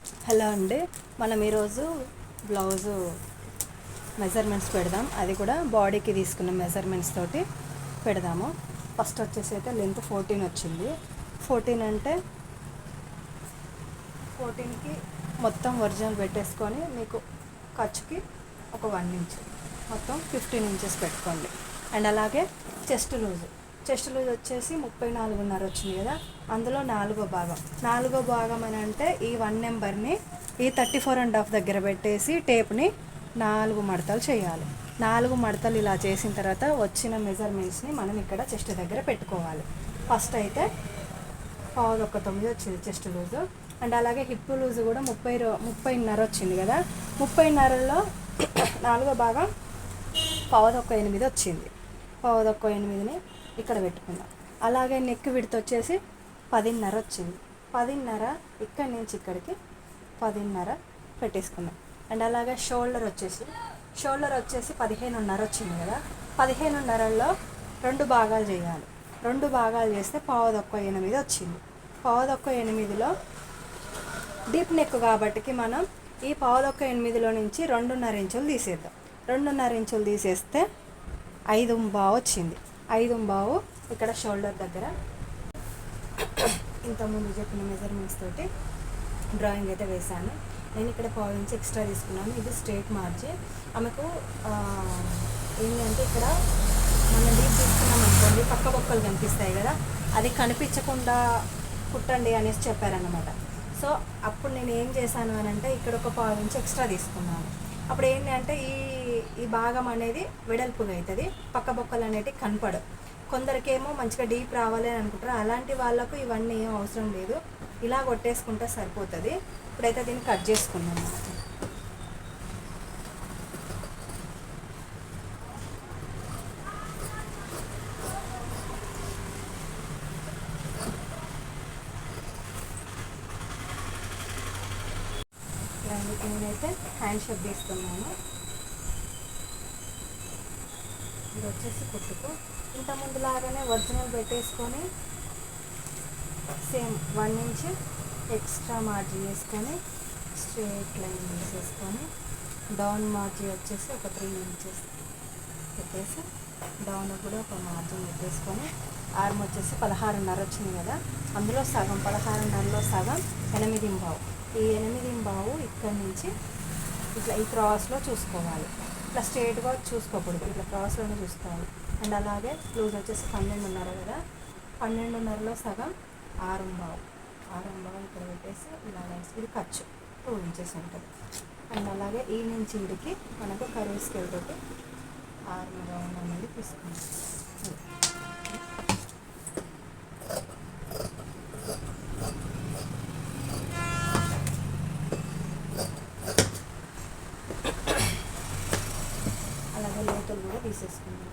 Hello అండి, మనం ఈరోజు బ్లౌజు మెజర్మెంట్స్ పెడదాం. అది కూడా బాడీకి తీసుకున్న మెజర్మెంట్స్ తోటి పెడదాము. ఫస్ట్ వచ్చేసి అయితే లెంత్ 14 వచ్చింది. 14 అంటే 14కి మొత్తం ఒరిజినల్ పెట్టేసుకొని మీకు ఖర్చుకి ఒక 1 ఇంచ్ మొత్తం 15 ఇంచెస్ పెట్టుకోండి. అండ్ అలాగే చెస్ట్ లూజ్ వచ్చేసి 34.5 వచ్చింది కదా, అందులో నాలుగో భాగం అని అంటే ఈ 1 నెంబర్ని ఈ 34.5 దగ్గర పెట్టేసి టేప్ని 4 మడతలు చేయాలి. 4 మడతలు ఇలా చేసిన తర్వాత వచ్చిన మెజర్మెంట్స్ని మనం ఇక్కడ చెస్ట్ దగ్గర పెట్టుకోవాలి. ఫస్ట్ అయితే 9.5 వచ్చింది చెస్ట్ లూజు. అండ్ అలాగే హిప్ లూజ్ కూడా 30.5 వచ్చింది కదా, 30.5లో 4వ భాగం 9.8 వచ్చింది. 9.8ని ఇక్కడ పెట్టుకుందాం. అలాగే నెక్ విడ్త్ వచ్చేసి 10.5 వచ్చింది. 10.5 ఇక్కడి నుంచి ఇక్కడికి 10.5 పెట్టేసుకుందాం. అండ్ అలాగే షోల్డర్ వచ్చేసి 15.5 వచ్చింది కదా, 15.5లో 2 భాగాలు చేయాలి. 2 భాగాలు చేస్తే 9.8 వచ్చింది. 9.8లో డీప్ నెక్ కాబట్టికి మనం ఈ 9.8లో నుంచి 2.5 ఇంచులు తీసేద్దాం. 2.5 ఇంచులు తీసేస్తే 5.5 వచ్చింది. 5.5 ఇక్కడ షోల్డర్ దగ్గర ఇంతకుముందు చెప్పిన మెజర్మెంట్స్ తోటి డ్రాయింగ్ అయితే వేశాను. నేను ఇక్కడ 1/4 ఇంచ్ ఎక్స్ట్రా తీసుకున్నాను. ఇది స్ట్రేట్ మార్జిన్. ఆమెకు ఏంటంటే ఇక్కడ మనం డీప్ తీసుకున్నాం అనుకోండి, పక్క బొక్కలు కనిపిస్తాయి కదా, అది కనిపించకుండా కుట్టండి అనేసి చెప్పారన్నమాట. సో అప్పుడు నేను ఏం చేశాను అని అంటే ఇక్కడ ఒక 1/4 ఇంచ్ ఎక్స్ట్రా తీసుకున్నాను. అప్పుడు ఏంటి అంటే ఈ భాగం అనేది వెడల్పుగా అవుతుంది, పక్క బొక్కలు అనేవి కనపడవు. కొందరికేమో మంచిగా డీప్ రావాలి అని అనుకుంటారు. అలాంటి వాళ్ళకు ఇవన్నీ ఏం అవసరం లేదు, ఇలా కొట్టేసుకుంటే సరిపోతుంది. ఇప్పుడైతే దీన్ని కట్ చేసుకున్నాను. నేనైతే హ్యాండ్ షేప్ తీసుకున్నాను. ఇది వచ్చేసి కుట్టుకు ఇంతకుముందు లాగానే ఒరిజినల్ పెట్టేసుకొని సేమ్ 1 ఇంచ్ ఎక్స్ట్రా మార్జిన్ వేసుకొని స్ట్రేట్ లైన్ వేసేసుకొని డౌన్ మార్జిన్ వచ్చేసి ఒక 3 ఇంచెస్ పెట్టేసి డౌన్ కూడా ఒక మార్జిన్ పెట్టేసుకొని ఆర్మ్ వచ్చేసి 16.5 వచ్చింది కదా, అందులో సగం 16.5లో సగం 8.5. ఈ 8.5 ఇక్కడి నుంచి ఇట్లా ఈ క్రాస్లో చూసుకోవాలి. ఇట్లా స్ట్రేట్గా చూసుకోకూడదు, ఇట్లా క్రాస్లోనే చూసుకోవాలి. అండ్ అలాగే లూజ్ వచ్చేసి 12.5 కదా, 12.5లో సగం 6.5 ఇక్కడ పెట్టేసి ఇలా లైన్స్. ఇది ఖర్చు 2 ఇంచెస్ ఉంటుంది. అండ్ అలాగే ఈ నుంచి ఇడికి మనకు కర్వ్ స్కేల్ తోటి ఆర్మ్ రౌండ్ అనేది తీసుకుంటాం. అలాగే లోతులు కూడా తీసేసుకుందాం.